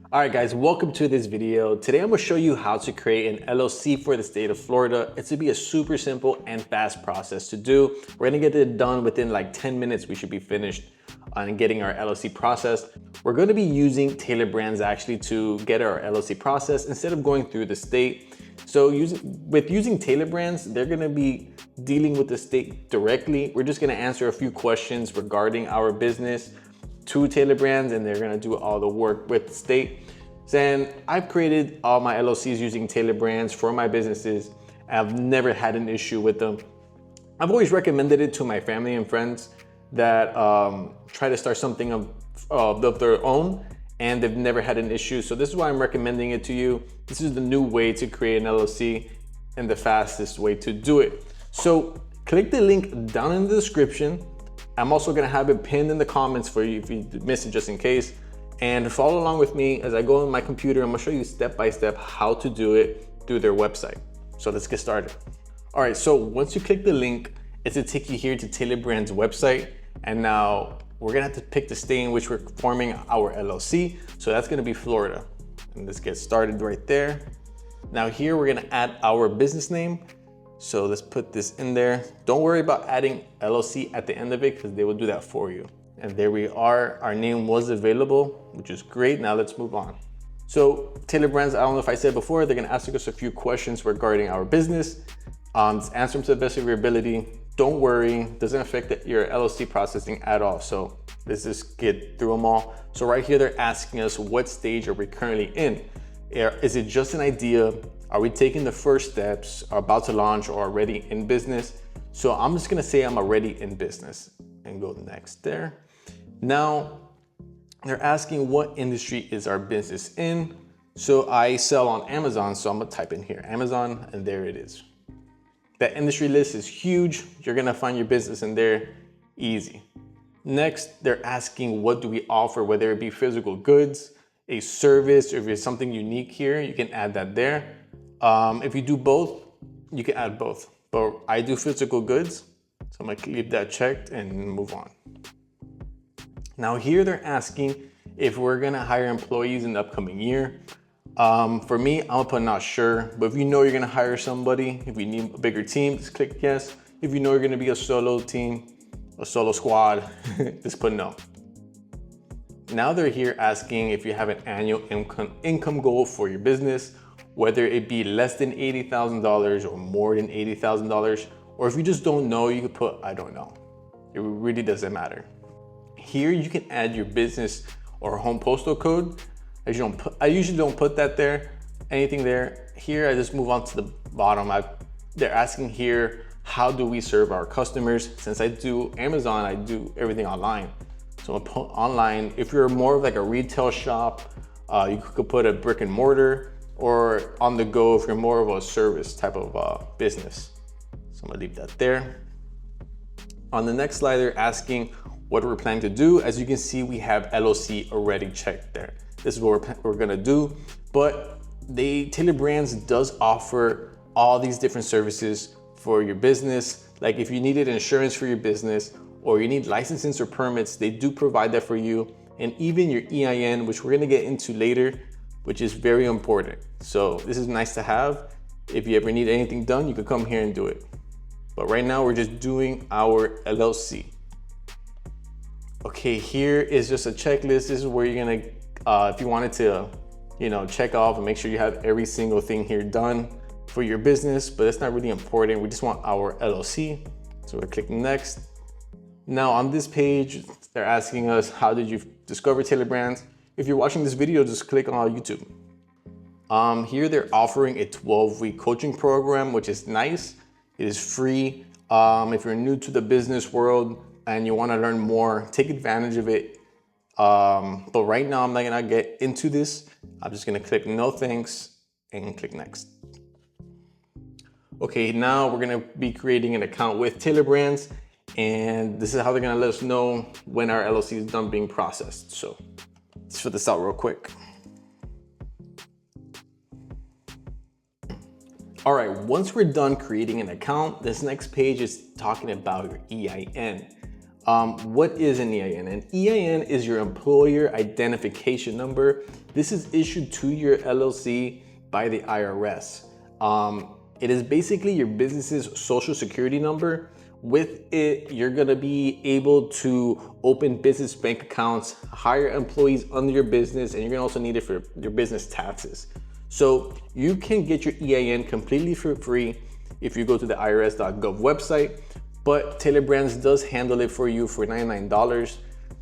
All right, guys, welcome to this video. Today I'm gonna show you how to create an LLC for the state of Florida. It's gonna be a super simple and fast process to do. We're gonna get it done within like 10 minutes. We should be finished on getting our LLC processed. We're gonna be using Tailor Brands actually to get our LLC processed instead of going through the state. So using Tailor Brands, they're gonna be dealing with the state directly. We're just gonna answer a few questions regarding our business to Tailor Brands, and they're gonna do all the work with the state. Then I've created all my LLCs using Tailor Brands for my businesses. I've never had an issue with them. I've always recommended it to my family and friends that try to start something of their own, and they've never had an issue. So this is why I'm recommending it to you. This is the new way to create an LLC and the fastest way to do it. So click the link down in the description. I'm also gonna have it pinned in the comments for you if you miss it, just in case. And follow along with me as I go on my computer. I'm gonna show you step by step how to do it through their website. So let's get started. All right, so once you click the link, it's gonna take you here to Tailor Brands website. And now we're gonna have to pick the state in which we're forming our LLC. So that's gonna be Florida. And let's get started right there. Now here we're gonna add our business name. So let's put this in there. Don't worry about adding LLC at the end of it because they will do that for you. And there we are. Our name was available, which is great. Now let's move on. So Tailor Brands, I don't know if I said before, they're gonna ask us a few questions regarding our business. Just answer them to the best of your ability. Don't worry, doesn't affect your LLC processing at all. So let's just get through them all. So right here, they're asking us what stage are we currently in? Is it just an idea? Are we taking the first steps, are about to launch, or already in business? So I'm just gonna say I'm already in business and go next there. Now, they're asking what industry is our business in? So I sell on Amazon, so I'm gonna type in here, Amazon, and there it is. That industry list is huge. You're gonna find your business in there easy. Next, they're asking what do we offer, whether it be physical goods, a service, or if it's something unique here, you can add that there. If you do both, you can add both. But I do physical goods, so I'm gonna leave that checked and move on. Now here they're asking if we're gonna hire employees in the upcoming year. For me, I'm gonna put not sure, but if you know you're gonna hire somebody, if you need a bigger team, just click yes. If you know you're gonna be a solo team, a solo squad, just put no. Now they're here asking if you have an annual income goal for your business, whether it be less than $80,000 or more than $80,000, or if you just don't know, you could put, I don't know. It really doesn't matter. Here you can add your business or home postal code. I usually don't put that there, anything there. Here I just move on to the bottom. They're asking here, how do we serve our customers? Since I do Amazon, I do everything online. So I'll put online. If you're more of like a retail shop, you could put a brick and mortar, or on the go if you're more of a service type of business. So I'm gonna leave that there. On the next slide, they're asking what we're planning to do. As you can see, we have LLC already checked there. This is what we're gonna do, but Tailor Brands does offer all these different services for your business. Like if you needed insurance for your business, or you need licenses or permits, they do provide that for you. And even your EIN, which we're gonna get into later, which is very important. So this is nice to have. If you ever need anything done, you can come here and do it. But right now we're just doing our LLC. Okay, here is just a checklist. This is where you're gonna, if you wanted to, check off and make sure you have every single thing here done for your business, but it's not really important. We just want our LLC. So we'll click next. Now on this page, they're asking us, how did you discover Tailor Brands? If you're watching this video, just click on YouTube. Here they're offering a 12-week coaching program, which is nice. It is free. If you're new to the business world and you want to learn more, take advantage of it. But right now I'm not gonna get into this. I'm just gonna click no thanks and click next. Okay, now we're gonna be creating an account with Tailor Brands, and this is how they're gonna let us know when our LLC is done being processed. So let's fill this out real quick. All right, once we're done creating an account, this next page is talking about your EIN. What is an EIN? An EIN is your employer identification number. This is issued to your LLC by the IRS. It is basically your business's social security number. With it, you're gonna be able to open business bank accounts, hire employees under your business, and you're gonna also need it for your business taxes. So you can get your EIN completely for free if you go to the irs.gov website, but Tailor Brands does handle it for you for $99.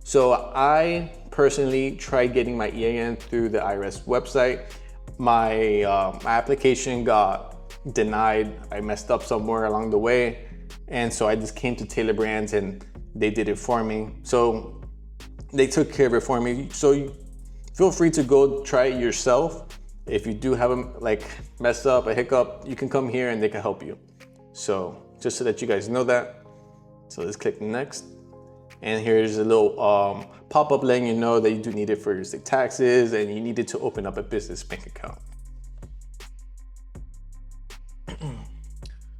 So I personally tried getting my EIN through the IRS website. My application got denied. I messed up somewhere along the way. And so I just came to Tailor Brands and they did it for me. So they took care of it for me. So feel free to go try it yourself. If you do have a mess up, a hiccup, you can come here and they can help you. So just so that you guys know that. So let's click next. And here's a little pop-up letting you know that you do need it for your state taxes and you need it to open up a business bank account.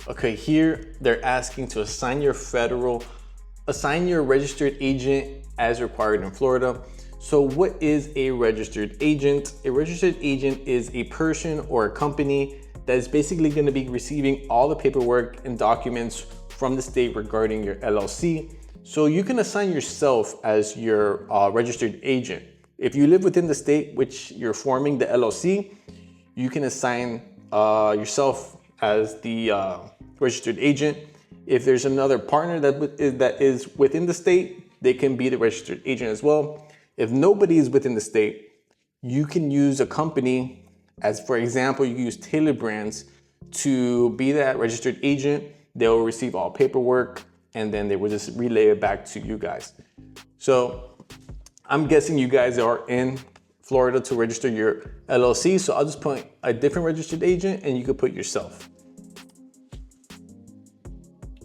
Okay, here they're asking to assign your registered agent as required in Florida. So what is a registered agent? A registered agent is a person or a company that is basically going to be receiving all the paperwork and documents from the state regarding your LLC. So you can assign yourself as your registered agent. If you live within the state which you're forming the LLC, you can assign yourself as the registered agent. If there's another partner that is within the state, they can be the registered agent as well. If nobody is within the state, you can use a company, as for example, you use Tailor Brands to be that registered agent. They'll receive all paperwork and then they will just relay it back to you guys. So I'm guessing you guys are in Florida to register your LLC. So I'll just put a different registered agent and you could put yourself.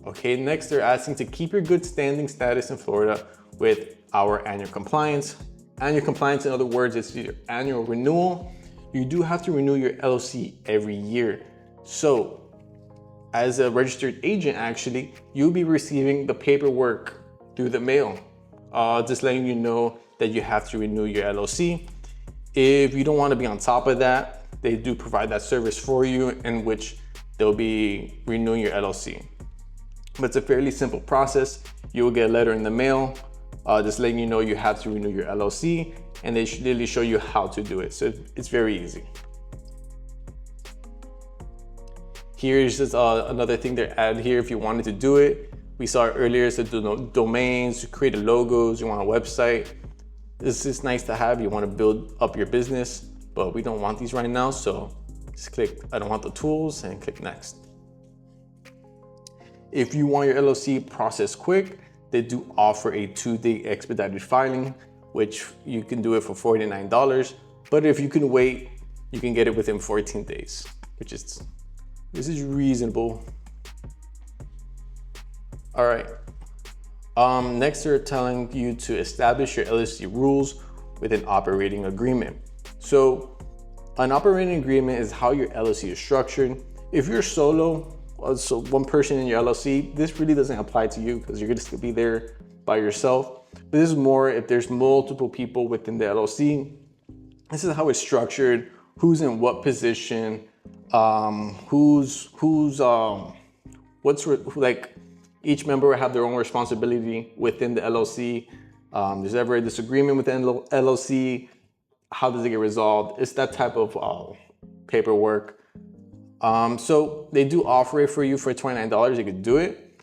Okay, next they're asking to keep your good standing status in Florida with our annual compliance. Annual compliance, in other words, it's your annual renewal. You do have to renew your LLC every year. So as a registered agent, actually, you'll be receiving the paperwork through the mail, just letting you know that you have to renew your LLC. If you don't want to be on top of that, they do provide that service for you in which they'll be renewing your LLC. But it's a fairly simple process. You will get a letter in the mail, just letting you know you have to renew your LLC, and they literally show you how to do it. So it's very easy. Here's just another thing they add here if you wanted to do it. We saw it earlier, so domains, create logos, you want a website. This is nice to have. You want to build up your business, but we don't want these right now. So just click, I don't want the tools, and click next. If you want your LLC processed quick, they do offer a 2-day expedited filing, which you can do it for $49. But if you can wait, you can get it within 14 days, this is reasonable. All right. Next, they're telling you to establish your LLC rules with an operating agreement. So an operating agreement is how your LLC is structured. If you're solo, so one person in your LLC, this really doesn't apply to you because you're just gonna be there by yourself. But this is more if there's multiple people within the LLC. This is how it's structured, who's in what position, each member will have their own responsibility within the LLC. There's ever a disagreement within LLC, how does it get resolved? It's that type of paperwork. So they do offer it for you for $29. You could do it.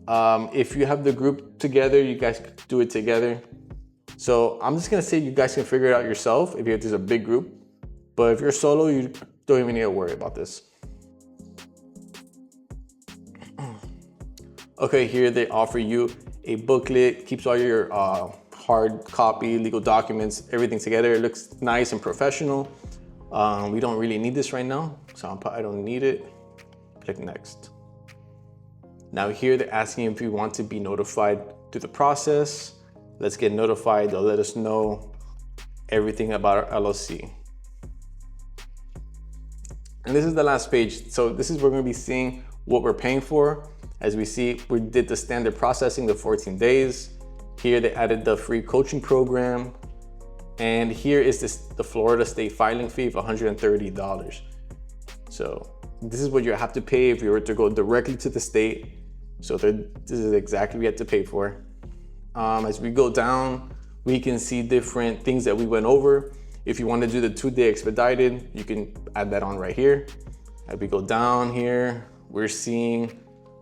If you have the group together, you guys could do it together. So I'm just gonna say you guys can figure it out yourself if there's a big group. But if you're solo, you don't even need to worry about this. Okay, here they offer you a booklet, keeps all your hard copy, legal documents, everything together. It looks nice and professional. We don't really need this right now, so I don't need it. Click next. Now here they're asking if you want to be notified through the process. Let's get notified. They'll let us know everything about our LLC. And this is the last page. So this is where we're gonna be seeing what we're paying for. As we see, we did the standard processing, the 14 days. Here they added the free coaching program. And here is the Florida state filing fee of $130. So this is what you have to pay if you were to go directly to the state. So this is exactly what you have to pay for. As we go down, we can see different things that we went over. If you want to do the 2-day expedited, you can add that on right here. As we go down here, we're seeing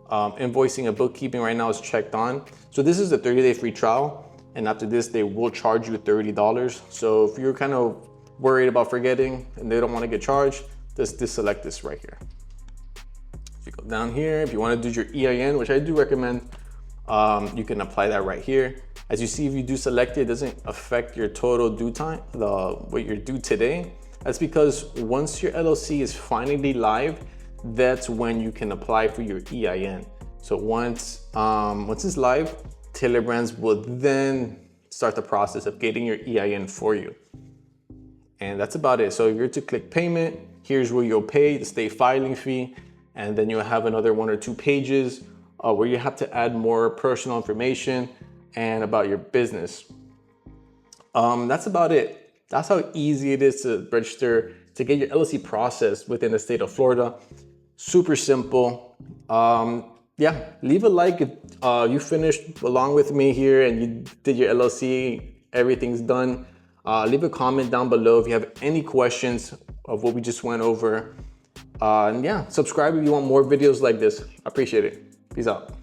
invoicing and bookkeeping right now is checked on. So this is a 30-day free trial. And after this, they will charge you $30. So if you're kind of worried about forgetting and they don't want to get charged, just select this right here. If you go down here, if you want to do your EIN, which I do recommend, you can apply that right here. As you see, if you do select it, it doesn't affect your total due time, what you're due today. That's because once your LLC is finally live, that's when you can apply for your EIN. So once it's live, Tailor Brands will then start the process of getting your EIN for you. And that's about it. So if you're to click payment, here's where you'll pay the state filing fee. And then you'll have another 1 or 2 pages where you have to add more personal information and about your business. That's about it. That's how easy it is to register, to get your LLC processed within the state of Florida. Super simple. Yeah, leave a like if you finished along with me here and you did your LLC, everything's done. Leave a comment down below if you have any questions of what we just went over. And yeah, subscribe if you want more videos like this. I appreciate it. Peace out.